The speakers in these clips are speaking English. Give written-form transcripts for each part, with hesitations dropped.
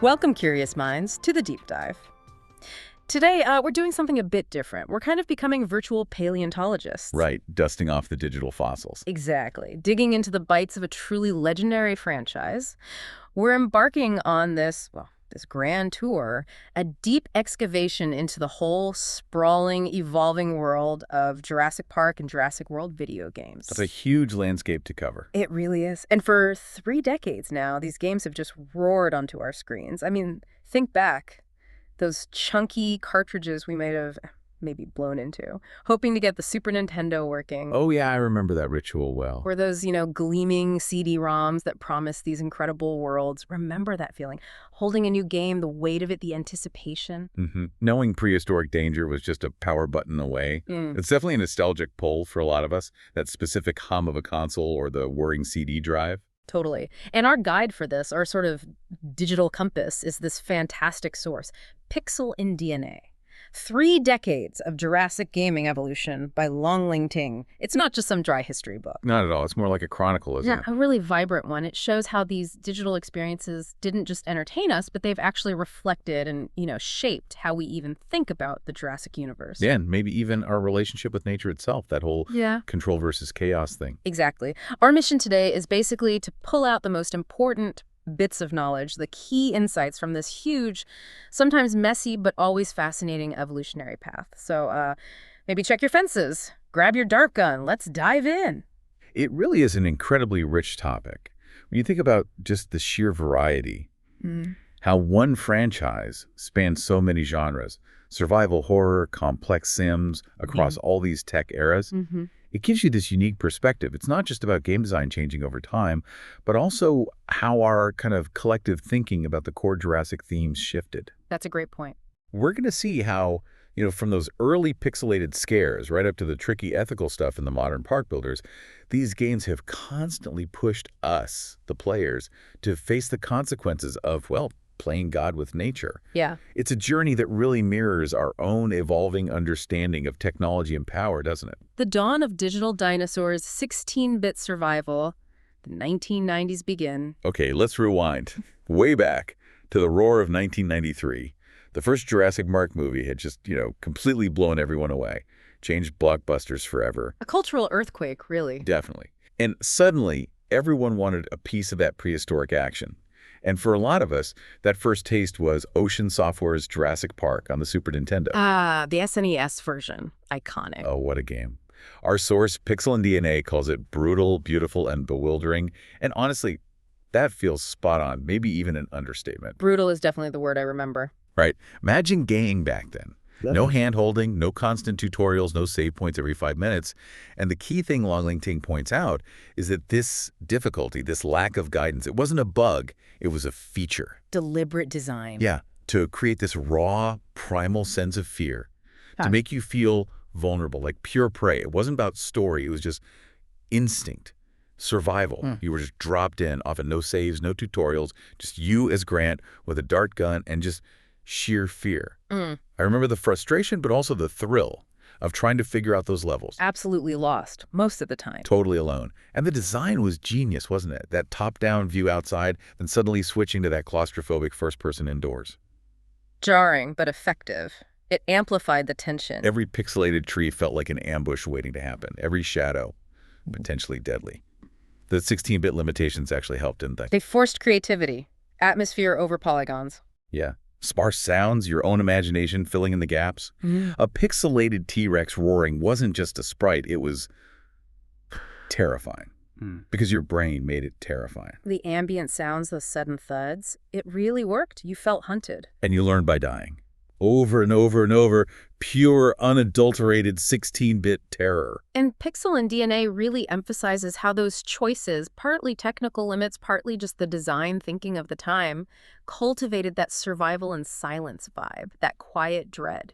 Welcome, curious minds, to the deep dive. Today, we're doing something a bit different. We're kind of becoming virtual paleontologists. Right, dusting off the digital fossils. Exactly. Digging into the bites of a truly legendary franchise. We're embarking on this grand tour, a deep excavation into the whole sprawling, evolving world of Jurassic Park and Jurassic World video games. That's a huge landscape to cover. It really is. And for 3 decades now, these games have just roared onto our screens. I mean, think back. Those chunky cartridges we might have maybe blown into, hoping to get the Super Nintendo working. Oh yeah, I remember that ritual well. Or those, gleaming CD-ROMs that promise these incredible worlds. Remember that feeling? Holding a new game, the weight of it, the anticipation. Knowing prehistoric danger was just a power button away. It's definitely a nostalgic pull for a lot of us, that specific hum of a console or the whirring CD drive. Totally. And our guide for this, our sort of digital compass, is this fantastic source, Pixel in DNA. 3 decades of Jurassic gaming evolution by Lóng Tíng. It's not just some dry history book. Not at all. It's more like a chronicle, isn't it? Yeah, a really vibrant one. It shows how these digital experiences didn't just entertain us, but they've actually reflected and, shaped how we even think about the Jurassic universe. Yeah, and maybe even our relationship with nature itself, that whole control versus chaos thing. Exactly. Our mission today is basically to pull out the most important bits of knowledge, the key insights from this huge, sometimes messy, but always fascinating evolutionary path. So maybe check your fences, grab your dart gun, let's dive in. It really is an incredibly rich topic. When you think about just the sheer variety, how one franchise spans so many genres, survival horror, complex sims, across all these tech eras, it gives you this unique perspective. It's not just about game design changing over time, but also how our kind of collective thinking about the core Jurassic themes shifted. That's a great point. We're going to see how, from those early pixelated scares right up to the tricky ethical stuff in the modern park builders, these games have constantly pushed us, the players, to face the consequences of, playing God with nature. Yeah. It's a journey that really mirrors our own evolving understanding of technology and power, doesn't it? The dawn of digital dinosaurs, 16-bit survival, the 1990s begin. Okay, let's rewind. Way back to the roar of 1993. The first Jurassic Park movie had just, completely blown everyone away. Changed blockbusters forever. A cultural earthquake, really. Definitely. And suddenly, everyone wanted a piece of that prehistoric action. And for a lot of us, that first taste was Ocean Software's Jurassic Park on the Super Nintendo. Ah, the SNES version. Iconic. Oh, what a game. Our source, Pixel in DNA, calls it brutal, beautiful, and bewildering. And honestly, that feels spot on, maybe even an understatement. Brutal is definitely the word I remember. Right. Imagine gaming back then. No hand-holding, no constant tutorials, no save points every 5 minutes. And the key thing Lóng Tíng points out is that this difficulty, this lack of guidance, it wasn't a bug, it was a feature. Deliberate design. Yeah, to create this raw, primal sense of fear, to make you feel vulnerable, like pure prey. It wasn't about story, it was just instinct, survival. You were just dropped in, often no saves, no tutorials, just you as Grant with a dart gun and just sheer fear. I remember the frustration, but also the thrill of trying to figure out those levels. Absolutely lost, most of the time. Totally alone. And the design was genius, wasn't it? That top-down view outside, then suddenly switching to that claustrophobic first-person indoors. Jarring, but effective. It amplified the tension. Every pixelated tree felt like an ambush waiting to happen. Every shadow, potentially deadly. The 16-bit limitations actually helped, didn't they? They forced creativity. Atmosphere over polygons. Yeah. Sparse sounds, your own imagination filling in the gaps. A pixelated T-Rex roaring wasn't just a sprite, it was terrifying. Because your brain made it terrifying. The ambient sounds, those sudden thuds, it really worked. You felt hunted. And you learned by dying. Over and over and over, pure, unadulterated 16-bit terror. And Pixel in DNA really emphasizes how those choices, partly technical limits, partly just the design thinking of the time, cultivated that survival and silence vibe, that quiet dread.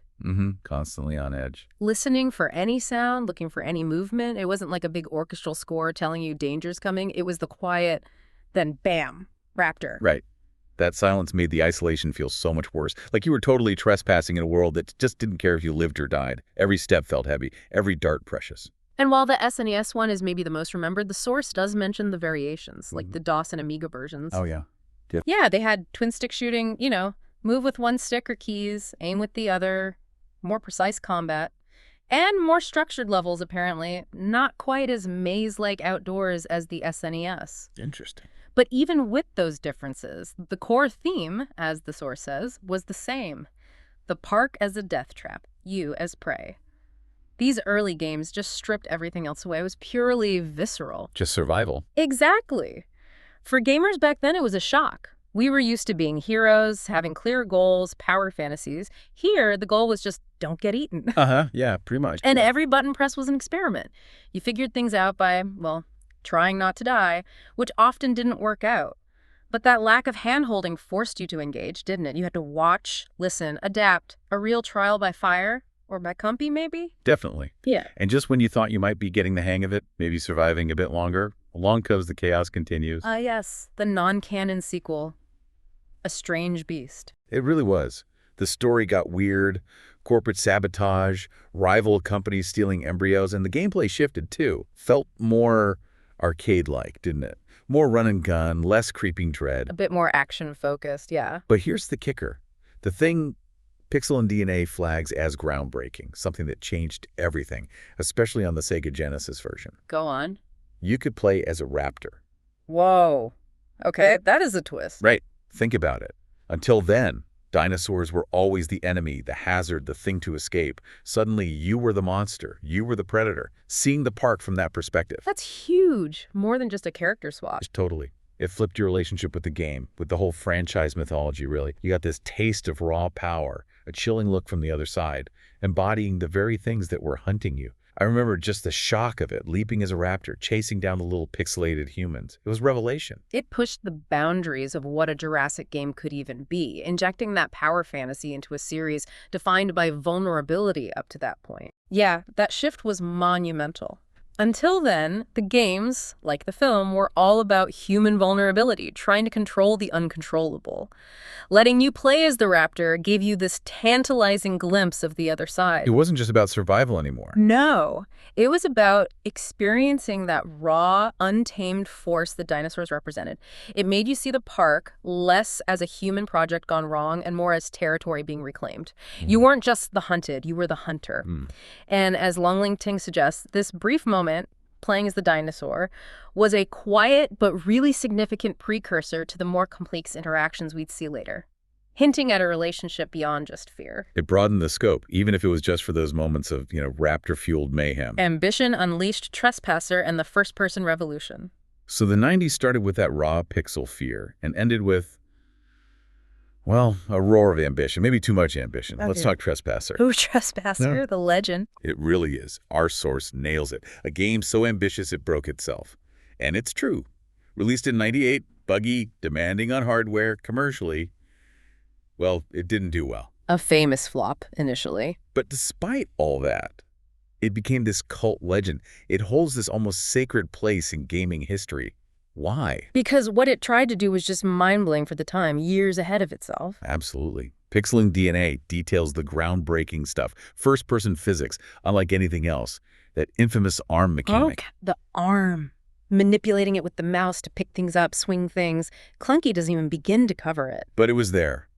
Constantly on edge. Listening for any sound, looking for any movement. It wasn't like a big orchestral score telling you danger's coming. It was the quiet, then bam, raptor. Right. That silence made the isolation feel so much worse. Like you were totally trespassing in a world that just didn't care if you lived or died. Every step felt heavy, every dart precious. And while the SNES one is maybe the most remembered, the source does mention the variations, like the DOS and Amiga versions. Oh, yeah. Yeah, they had twin stick shooting, move with one stick or keys, aim with the other, more precise combat, and more structured levels, apparently. Not quite as maze-like outdoors as the SNES. Interesting. But even with those differences, the core theme, as the source says, was the same. The park as a death trap, you as prey. These early games just stripped everything else away. It was purely visceral. Just survival. Exactly. For gamers back then, it was a shock. We were used to being heroes, having clear goals, power fantasies. Here, the goal was just don't get eaten. Yeah, pretty much. And every button press was an experiment. You figured things out by, trying not to die, which often didn't work out. But that lack of hand-holding forced you to engage, didn't it? You had to watch, listen, adapt. A real trial by fire? Or by compy, maybe? Definitely. Yeah. And just when you thought you might be getting the hang of it, maybe surviving a bit longer, along comes the chaos continues. Yes, the non-canon sequel, A Strange Beast. It really was. The story got weird, corporate sabotage, rival companies stealing embryos, and the gameplay shifted too. Felt more arcade-like, didn't it? More run and gun, less creeping dread. A bit more action-focused, yeah. But here's the kicker. The thing Pixel and DNA flags as groundbreaking, something that changed everything, especially on the Sega Genesis version. Go on. You could play as a raptor. Whoa. Okay, that is a twist. Right. Think about it. Until then, dinosaurs were always the enemy, the hazard, the thing to escape. Suddenly, you were the monster. You were the predator. Seeing the park from that perspective. That's huge. More than just a character swap. Totally. It flipped your relationship with the game, with the whole franchise mythology, really. You got this taste of raw power, a chilling look from the other side, embodying the very things that were hunting you. I remember just the shock of it, leaping as a raptor, chasing down the little pixelated humans. It was revelation. It pushed the boundaries of what a Jurassic game could even be, injecting that power fantasy into a series defined by vulnerability up to that point. Yeah, that shift was monumental. Until then, the games, like the film, were all about human vulnerability, trying to control the uncontrollable. Letting you play as the raptor gave you this tantalizing glimpse of the other side. It wasn't just about survival anymore. No, it was about experiencing that raw, untamed force that dinosaurs represented. It made you see the park less as a human project gone wrong and more as territory being reclaimed. You weren't just the hunted, you were the hunter. And as Lóng Tíng suggests, this brief moment, playing as the dinosaur, was a quiet but really significant precursor to the more complex interactions we'd see later, hinting at a relationship beyond just fear. It broadened the scope, even if it was just for those moments of, raptor-fueled mayhem. Ambition unleashed Trespasser and the first-person revolution. So the 90s started with that raw pixel fear and ended with, a roar of ambition. Maybe too much ambition. Okay. Let's talk Trespasser. Ooh, Trespasser, the legend. It really is. Our source nails it. A game so ambitious it broke itself. And it's true. Released in '98, buggy, demanding on hardware, commercially, it didn't do well. A famous flop, initially. But despite all that, it became this cult legend. It holds this almost sacred place in gaming history. Why? Because what it tried to do was just mind-blowing for the time, years ahead of itself. Absolutely. Pixel and DNA details the groundbreaking stuff. First-person physics, unlike anything else. That infamous arm mechanic. Oh, the arm. Manipulating it with the mouse to pick things up, swing things. Clunky doesn't even begin to cover it. But it was there.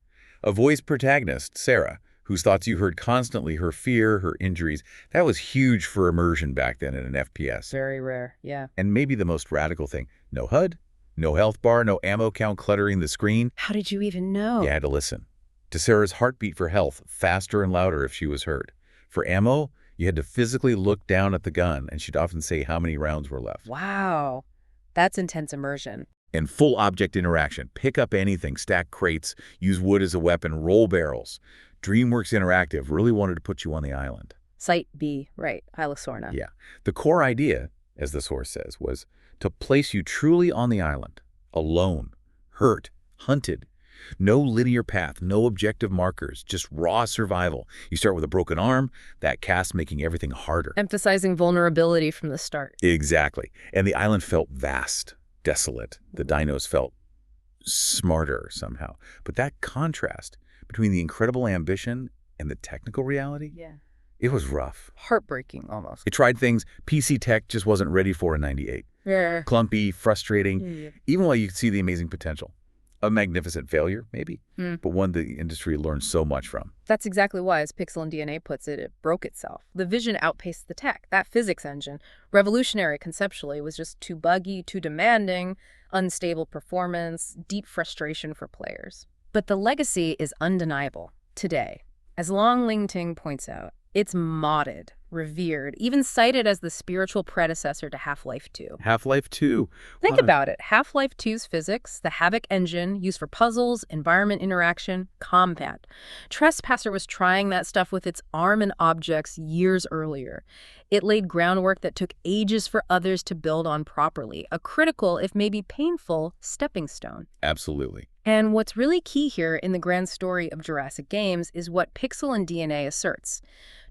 A voiced protagonist, Sarah, whose thoughts you heard constantly, her fear, her injuries. That was huge for immersion back then in an FPS. Very rare, yeah. And maybe the most radical thing, no HUD, no health bar, no ammo count cluttering the screen. How did you even know? You had to listen. To Sarah's heartbeat for health, faster and louder if she was hurt. For ammo, you had to physically look down at the gun, and she'd often say how many rounds were left. Wow. That's intense immersion. And full object interaction. Pick up anything, stack crates, use wood as a weapon, roll barrels. DreamWorks Interactive really wanted to put you on the island. Site B, right, Isla Sorna. Yeah. The core idea, as the source says, was to place you truly on the island, alone, hurt, hunted. No linear path, no objective markers, just raw survival. You start with a broken arm, that cast making everything harder. Emphasizing vulnerability from the start. Exactly. And the island felt vast, desolate. The dinos felt smarter somehow. But that contrast between the incredible ambition and the technical reality, it was rough. Heartbreaking, almost. It tried things PC tech just wasn't ready for in '98. Yeah. Clumpy, frustrating, even while you could see the amazing potential. A magnificent failure, maybe, Mm. but one the industry learned so much from. That's exactly why, as Pixel and DNA puts it, it broke itself. The vision outpaced the tech. That physics engine, revolutionary conceptually, was just too buggy, too demanding, unstable performance, deep frustration for players. But the legacy is undeniable today. As Lóng Tíng points out, it's modded, revered, even cited as the spiritual predecessor to Half-Life 2. Half-Life 2. Think Wow. about it. Half-Life 2's physics, the Havoc engine, used for puzzles, environment interaction, combat. Trespasser was trying that stuff with its arm and objects years earlier. It laid groundwork that took ages for others to build on properly, a critical, if maybe painful, stepping stone. Absolutely. And what's really key here in the grand story of Jurassic Games is what Pixel and DNA asserts.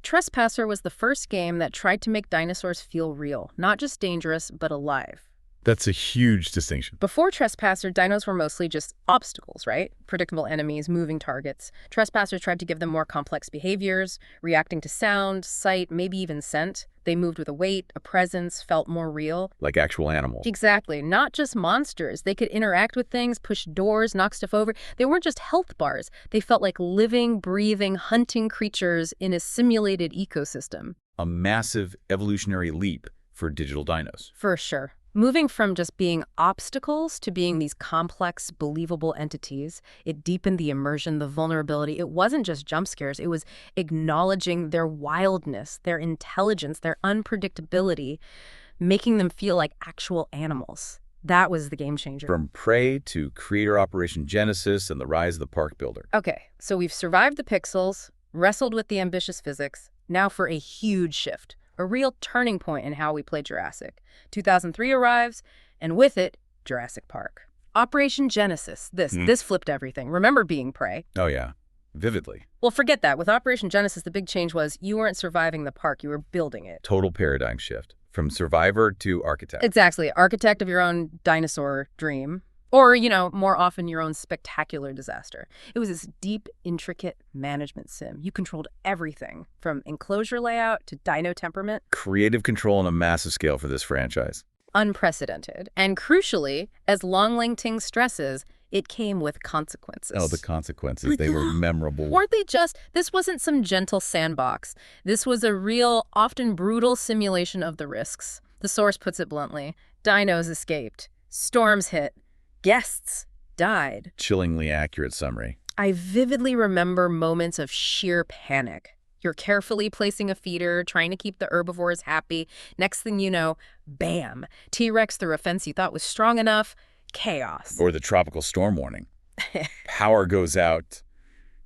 Trespasser was the first game that tried to make dinosaurs feel real, not just dangerous, but alive. That's a huge distinction. Before Trespasser, dinos were mostly just obstacles, right? Predictable enemies, moving targets. Trespasser tried to give them more complex behaviors, reacting to sound, sight, maybe even scent. They moved with a weight, a presence, felt more real. Like actual animals. Exactly. Not just monsters. They could interact with things, push doors, knock stuff over. They weren't just health bars. They felt like living, breathing, hunting creatures in a simulated ecosystem. A massive evolutionary leap for digital dinos. For sure. Moving from just being obstacles to being these complex, believable entities, it deepened the immersion, the vulnerability. It wasn't just jump scares. It was acknowledging their wildness, their intelligence, their unpredictability, making them feel like actual animals. That was the game changer. From Prey to Creator Operation Genesis and the rise of the park builder. Okay, so we've survived the pixels, wrestled with the ambitious physics, now for a huge shift. A real turning point in how we play Jurassic. 2003 arrives, and with it, Jurassic Park. Operation Genesis. This flipped everything. Remember being Prey? Oh, yeah. Vividly. Well, forget that. With Operation Genesis, the big change was you weren't surviving the park, you were building it. Total paradigm shift. From survivor to architect. Exactly. Architect of your own dinosaur dream. Or, more often your own spectacular disaster. It was this deep, intricate management sim. You controlled everything, from enclosure layout to dino temperament. Creative control on a massive scale for this franchise. Unprecedented. And crucially, as Lóng Tíng stresses, it came with consequences. Oh, the consequences. They were memorable. Weren't they just? This wasn't some gentle sandbox. This was a real, often brutal simulation of the risks. The source puts it bluntly. Dinos escaped. Storms hit. Guests died. Chillingly accurate summary. I vividly remember moments of sheer panic. You're carefully placing a feeder, trying to keep the herbivores happy. Next thing you know, bam, T-Rex through a fence you thought was strong enough. Chaos. Or the tropical storm warning. Power goes out.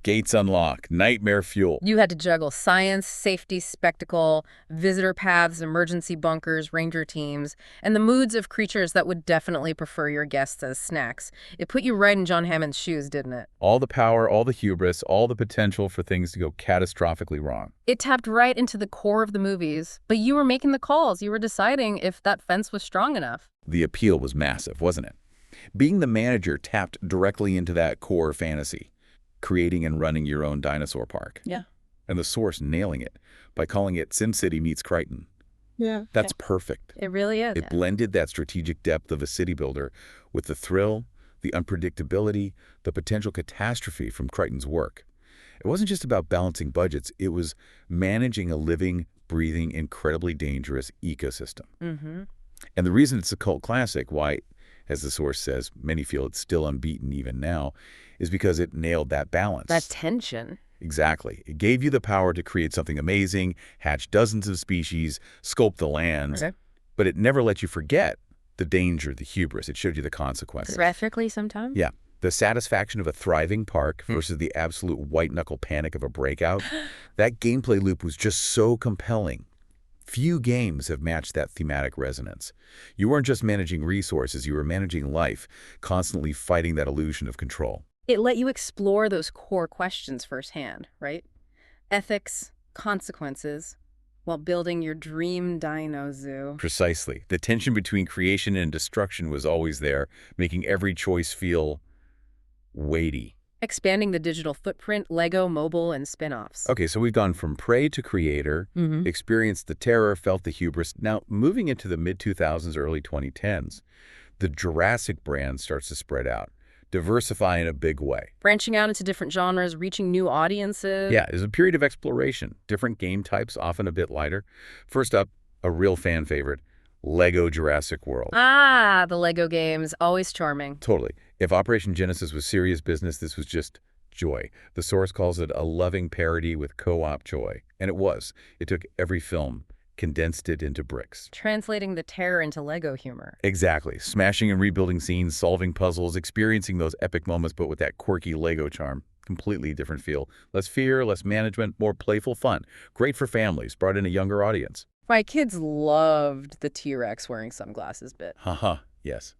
Gates unlock. Nightmare fuel. You had to juggle science, safety, spectacle, visitor paths, emergency bunkers, ranger teams, and the moods of creatures that would definitely prefer your guests as snacks. It put you right in John Hammond's shoes, didn't it? All the power, all the hubris, all the potential for things to go catastrophically wrong. It tapped right into the core of the movies, but you were making the calls. You were deciding if that fence was strong enough. The appeal was massive, wasn't it? Being the manager tapped directly into that core fantasy. Creating and running your own dinosaur park. Yeah. And the source nailing it by calling it SimCity meets Crichton. Yeah. That's perfect. It really is. It blended that strategic depth of a city builder with the thrill, the unpredictability, the potential catastrophe from Crichton's work. It wasn't just about balancing budgets. It was managing a living, breathing, incredibly dangerous ecosystem. Mm-hmm. And the reason it's a cult classic, why, as the source says, many feel it's still unbeaten even now, is because it nailed that balance. That tension. Exactly. It gave you the power to create something amazing, hatch dozens of species, sculpt the lands, Okay. but it never let you forget the danger, the hubris. It showed you the consequences. Graphically sometimes? Yeah. The satisfaction of a thriving park versus the absolute white-knuckle panic of a breakout. That gameplay loop was just so compelling. Few games have matched that thematic resonance. You weren't just managing resources, you were managing life, constantly fighting that illusion of control. It let you explore those core questions firsthand, right? Ethics, consequences, while building your dream dino zoo. Precisely. The tension between creation and destruction was always there, making every choice feel weighty. Expanding the digital footprint, Lego, mobile, and spin-offs. Okay, so we've gone from prey to creator, experienced the terror, felt the hubris. Now, moving into the mid-2000s, early 2010s, the Jurassic brand starts to spread out. diversify in a big way. Branching out into different genres, reaching new audiences. Yeah, it's a period of exploration. Different game types, often a bit lighter. First up, a real fan favorite, Lego Jurassic World. Ah, the Lego games, always charming. Totally. If Operation Genesis was serious business, this was just joy. The source calls it a loving parody with co-op joy. And it was. It took every film, condensed it into bricks. Translating the terror into Lego humor. Exactly. Smashing and rebuilding scenes, solving puzzles, experiencing those epic moments, but with that quirky Lego charm. Completely different feel. Less fear, less management, more playful fun. Great for families, brought in a younger audience. My kids loved the T-Rex wearing sunglasses bit. Haha, yes.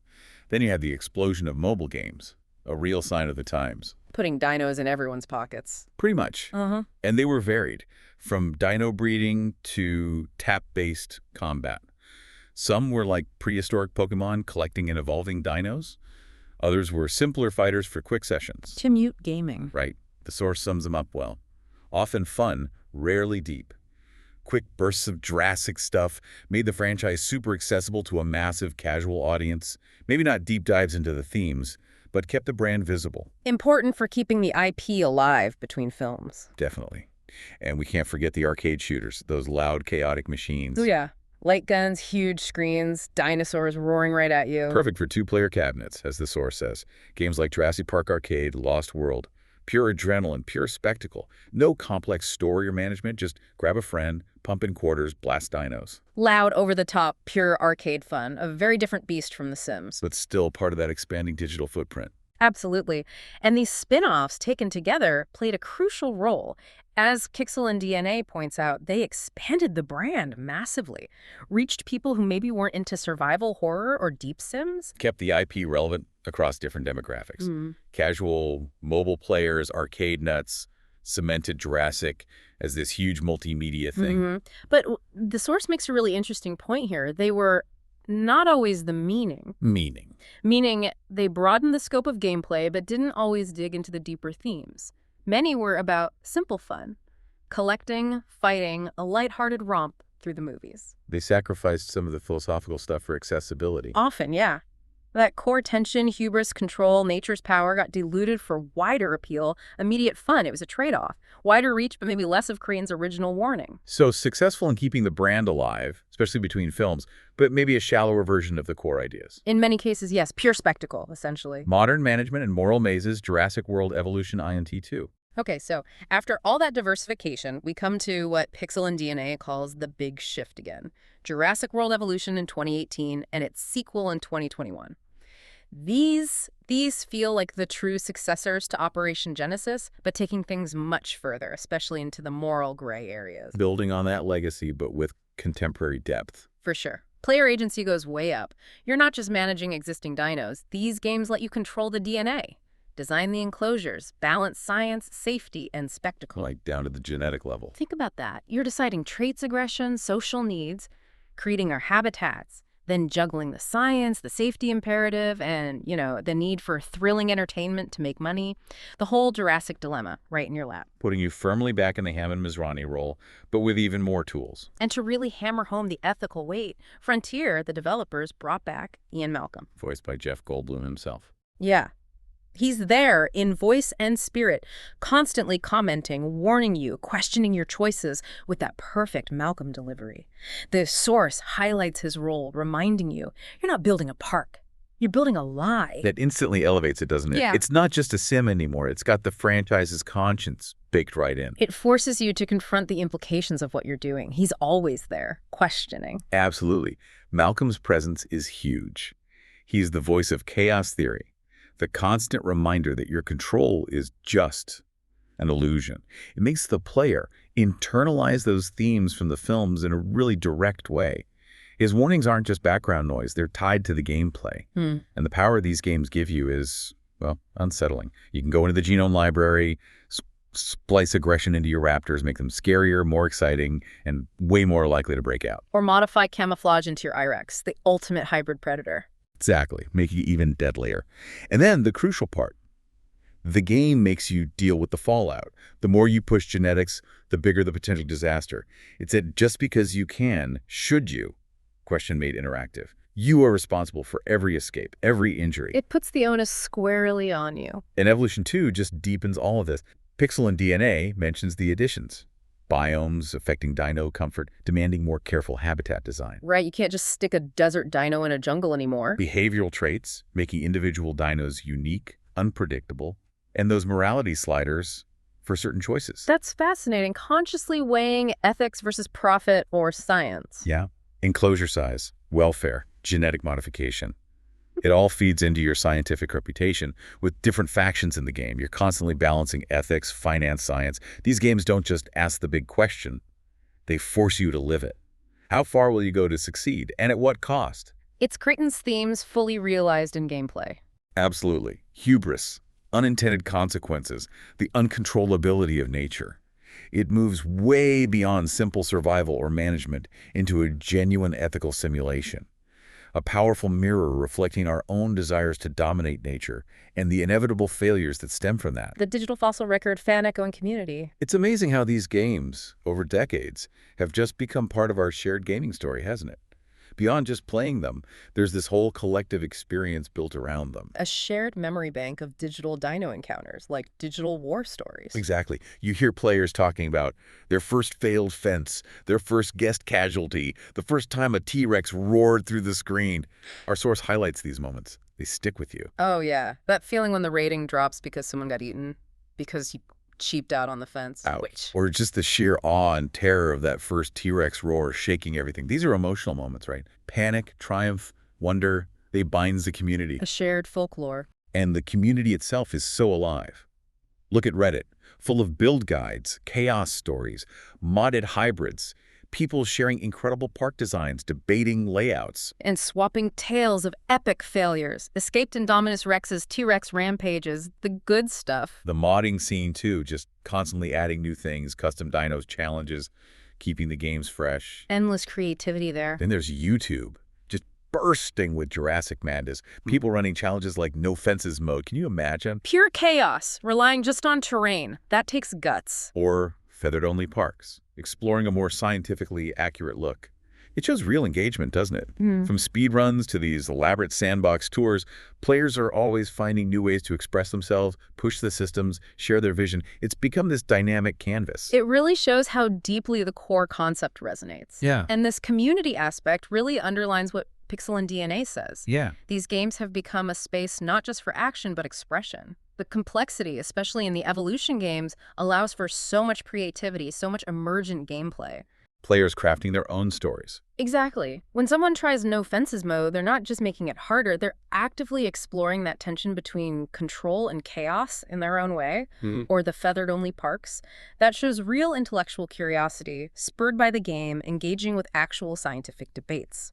Then you had the explosion of mobile games, a real sign of the times. Putting dinos in everyone's pockets. Pretty much. Uh-huh. And they were varied, from dino breeding to tap-based combat. Some were like prehistoric Pokemon collecting and evolving dinos. Others were simpler fighters for quick sessions. To mute gaming. Right. The source sums them up well. Often fun, rarely deep. Quick bursts of Jurassic stuff made the franchise super accessible to a massive casual audience. Maybe not deep dives into the themes, but kept the brand visible. Important for keeping the IP alive between films. Definitely. And we can't forget the arcade shooters, those loud, chaotic machines. Oh, yeah. Light guns, huge screens, dinosaurs roaring right at you. Perfect for two-player cabinets, as the source says. Games like Jurassic Park Arcade, Lost World. Pure adrenaline, pure spectacle. No complex story or management, just grab a friend, pump in quarters, blast dinos. Loud, over-the-top, pure arcade fun. A very different beast from The Sims. But still part of that expanding digital footprint. Absolutely. And these spin-offs taken together played a crucial role. As Pixel and DNA points out, they expanded the brand massively, reached people who maybe weren't into survival horror or deep sims. Kept the IP relevant across different demographics. Casual mobile players, arcade nuts, cemented Jurassic as this huge multimedia thing. But the source makes a really interesting point here. They were not always the meaning. Meaning they broadened the scope of gameplay but didn't always dig into the deeper themes. Many were about simple fun, collecting, fighting, a lighthearted romp through the movies. They sacrificed some of the philosophical stuff for accessibility. Often, yeah. That core tension, hubris, control, nature's power got diluted for wider appeal, immediate fun. It was a trade-off. Wider reach, but maybe less of Korean's original warning. So successful in keeping the brand alive, especially between films, but maybe a shallower version of the core ideas. In many cases, yes, pure spectacle, essentially. Modern management and moral mazes, Jurassic World Evolution INT2. Okay, so after all that diversification, we come to what Pixel and DNA calls the big shift again. Jurassic World Evolution in 2018 and its sequel in 2021. These feel like the true successors to Operation Genesis, but taking things much further, especially into the moral gray areas. Building on that legacy, but with contemporary depth. For sure. Player agency goes way up. You're not just managing existing dinos. These games let you control the DNA, design the enclosures, balance science, safety, and spectacle. Like down to the genetic level. Think about that. You're deciding traits, aggression, social needs, creating our habitats, then juggling the science, the safety imperative, and, the need for thrilling entertainment to make money. The whole Jurassic dilemma right in your lap. Putting you firmly back in the Hammond Masrani role, but with even more tools. And to really hammer home the ethical weight, Frontier, the developers, brought back Ian Malcolm. Voiced by Jeff Goldblum himself. Yeah. He's there in voice and spirit, constantly commenting, warning you, questioning your choices with that perfect Malcolm delivery. The source highlights his role, reminding you, you're not building a park. You're building a lie. That instantly elevates it, doesn't it? Yeah. It's not just a sim anymore. It's got the franchise's conscience baked right in. It forces you to confront the implications of what you're doing. He's always there, questioning. Absolutely. Malcolm's presence is huge. He's the voice of chaos theory. The constant reminder that your control is just an illusion. It makes the player internalize those themes from the films in a really direct way. His warnings aren't just background noise. They're tied to the gameplay. And the power these games give you is, well, unsettling. You can go into the genome library, splice aggression into your raptors, make them scarier, more exciting, and way more likely to break out. Or modify camouflage into your IREX, the ultimate hybrid predator. Exactly, making it even deadlier. And then the crucial part. The game makes you deal with the fallout. The more you push genetics, the bigger the potential disaster. It's that just because you can, should you? Question made interactive. You are responsible for every escape, every injury. It puts the onus squarely on you. And Evolution 2 just deepens all of this. Pixel and DNA mentions the additions. Biomes affecting dino comfort, demanding more careful habitat design. Right, you can't just stick a desert dino in a jungle anymore. Behavioral traits, making individual dinos unique, unpredictable, and those morality sliders for certain choices. That's fascinating. Consciously weighing ethics versus profit or science. Yeah. Enclosure size, welfare, genetic modification. It all feeds into your scientific reputation. With different factions in the game, you're constantly balancing ethics, finance, science. These games don't just ask the big question. They force you to live it. How far will you go to succeed, and at what cost? It's Creighton's themes fully realized in gameplay. Absolutely. Hubris, unintended consequences, the uncontrollability of nature. It moves way beyond simple survival or management into a genuine ethical simulation. A powerful mirror reflecting our own desires to dominate nature and the inevitable failures that stem from that. The digital fossil record fan echoing community. It's amazing how these games, over decades, have just become part of our shared gaming story, hasn't it? Beyond just playing them, there's this whole collective experience built around them. A shared memory bank of digital dino encounters, like digital war stories. Exactly. You hear players talking about their first failed fence, their first guest casualty, the first time a T-Rex roared through the screen. Our source highlights these moments. They stick with you. Oh, yeah. That feeling when the rating drops because someone got eaten, because you cheaped out on the fence. Ouch. Or just the sheer awe and terror of that first T-Rex roar shaking everything. These are emotional moments, right? Panic, triumph, wonder, they binds the community. A shared folklore. And the community itself is so alive. Look at Reddit, full of build guides, chaos stories, modded hybrids, people sharing incredible park designs, debating layouts. And swapping tales of epic failures. Escaped Indominus Rex's T-Rex rampages, the good stuff. The modding scene, too, just constantly adding new things, custom dinos, challenges, keeping the games fresh. Endless creativity there. Then there's YouTube, just bursting with Jurassic madness. People running challenges like no fences mode. Can you imagine? Pure chaos, relying just on terrain. That takes guts. Or feathered-only parks, exploring a more scientifically accurate look. It shows real engagement, doesn't it? From speedruns to these elaborate sandbox tours, players are always finding new ways to express themselves, push the systems, share their vision. It's become this dynamic canvas. It really shows how deeply the core concept resonates. Yeah. And this community aspect really underlines what Pixel and DNA says. Yeah. These games have become a space not just for action, but expression. The complexity, especially in the evolution games, allows for so much creativity, so much emergent gameplay. Players crafting their own stories. Exactly. When someone tries no fences mode, they're not just making it harder, they're actively exploring that tension between control and chaos in their own way, or the feathered-only parks. That shows real intellectual curiosity, spurred by the game, engaging with actual scientific debates.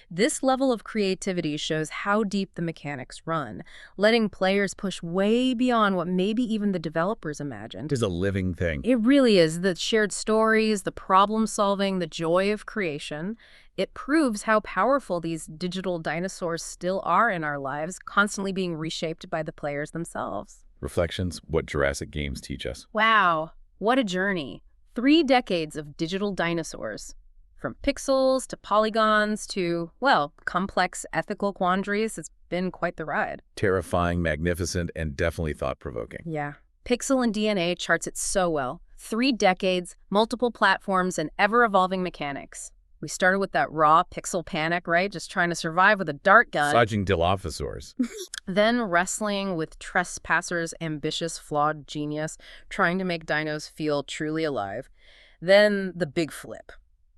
This level of creativity shows how deep the mechanics run, letting players push way beyond what maybe even the developers imagined. It is a living thing. It really is. The shared stories, the problem solving, the joy of creation. It proves how powerful these digital dinosaurs still are in our lives, constantly being reshaped by the players themselves. Reflections, what Jurassic games teach us. Wow, what a journey. 3 decades of digital dinosaurs. From pixels to polygons to, well, complex ethical quandaries, it's been quite the ride. Terrifying, magnificent, and definitely thought-provoking. Yeah. Pixel and DNA charts it so well. 3 decades, multiple platforms, and ever-evolving mechanics. We started with that raw pixel panic, right? Just trying to survive with a dart gun. Dodging Dilophosaurs. Then wrestling with Trespassers' ambitious, flawed genius, trying to make dinos feel truly alive. Then the big flip.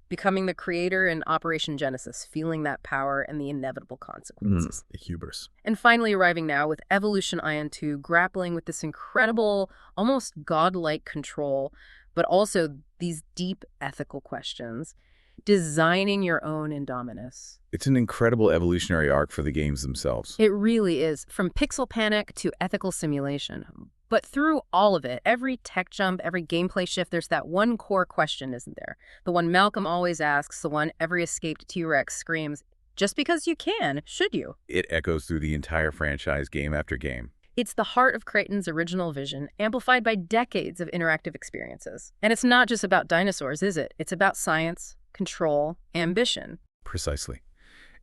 Becoming the creator in Operation Genesis, feeling that power and the inevitable consequences. The hubris. And finally arriving now with Evolution Ion 2, grappling with this incredible, almost godlike control, but also these deep ethical questions. Designing your own Indominus. It's an incredible evolutionary arc for the games themselves. It really is, from pixel panic to ethical simulation. But through all of it, every tech jump, every gameplay shift, there's that one core question, isn't there? The one Malcolm always asks, the one every escaped T-Rex screams, just because you can, should you? It echoes through the entire franchise game after game. It's the heart of Creighton's original vision, amplified by decades of interactive experiences. And it's not just about dinosaurs, is it? It's about science, control, ambition. Precisely.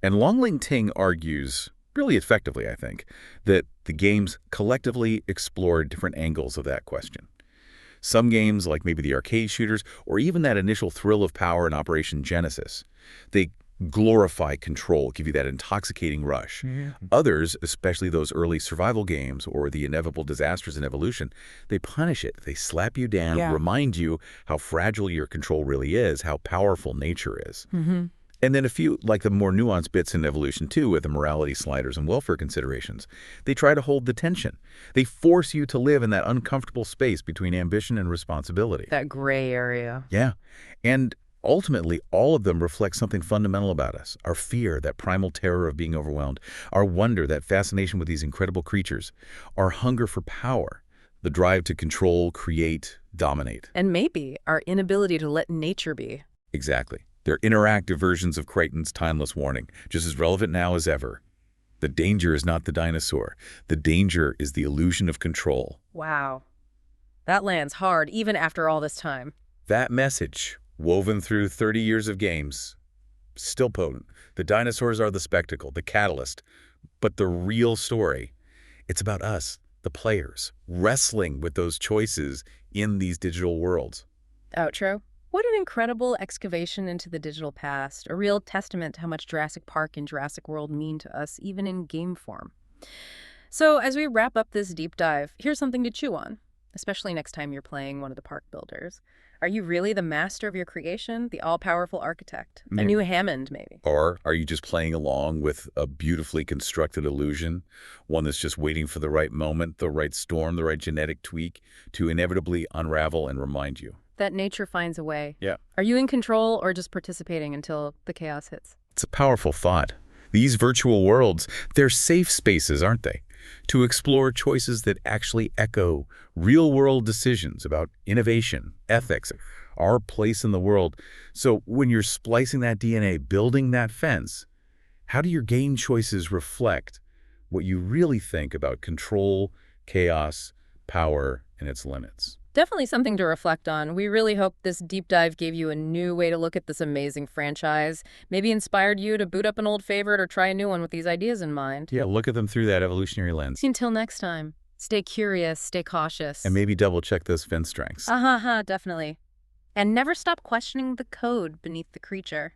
And Lóng Tíng argues, really effectively, I think, that the games collectively explore different angles of that question. Some games, like maybe the arcade shooters, or even that initial thrill of power in Operation Genesis, they glorify control, give you that intoxicating rush. Yeah. Others, especially those early survival games or the inevitable disasters in evolution, they punish it. They slap you down, remind you how fragile your control really is, how powerful nature is. Mm-hmm. And then a few, like the more nuanced bits in evolution too, with the morality sliders and welfare considerations, they try to hold the tension. They force you to live in that uncomfortable space between ambition and responsibility. That gray area. Yeah. And ultimately, all of them reflect something fundamental about us. Our fear, that primal terror of being overwhelmed. Our wonder, that fascination with these incredible creatures. Our hunger for power, the drive to control, create, dominate. And maybe our inability to let nature be. Exactly. They're interactive versions of Crichton's timeless warning, just as relevant now as ever. The danger is not the dinosaur. The danger is the illusion of control. Wow. That lands hard, even after all this time. That message, woven through 30 years of games, still potent. The dinosaurs are the spectacle, the catalyst. But the real story, it's about us, the players, wrestling with those choices in these digital worlds. Outro. What an incredible excavation into the digital past, a real testament to how much Jurassic Park and Jurassic World mean to us, even in game form. So as we wrap up this deep dive, here's something to chew on, especially next time you're playing one of the park builders. Are you really the master of your creation, the all-powerful architect? A new Hammond, maybe? Or are you just playing along with a beautifully constructed illusion, one that's just waiting for the right moment, the right storm, the right genetic tweak to inevitably unravel and remind you? That nature finds a way. Yeah. Are you in control or just participating until the chaos hits? It's a powerful thought. These virtual worlds, they're safe spaces, aren't they? To explore choices that actually echo real-world decisions about innovation, ethics, our place in the world. So when you're splicing that DNA, building that fence, how do your game choices reflect what you really think about control, chaos, power, and its limits? Definitely something to reflect on. We really hope this deep dive gave you a new way to look at this amazing franchise, maybe inspired you to boot up an old favorite or try a new one with these ideas in mind. Yeah, look at them through that evolutionary lens. Until next time, stay curious, stay cautious. And maybe double-check those fence strengths. Definitely. And never stop questioning the code beneath the creature.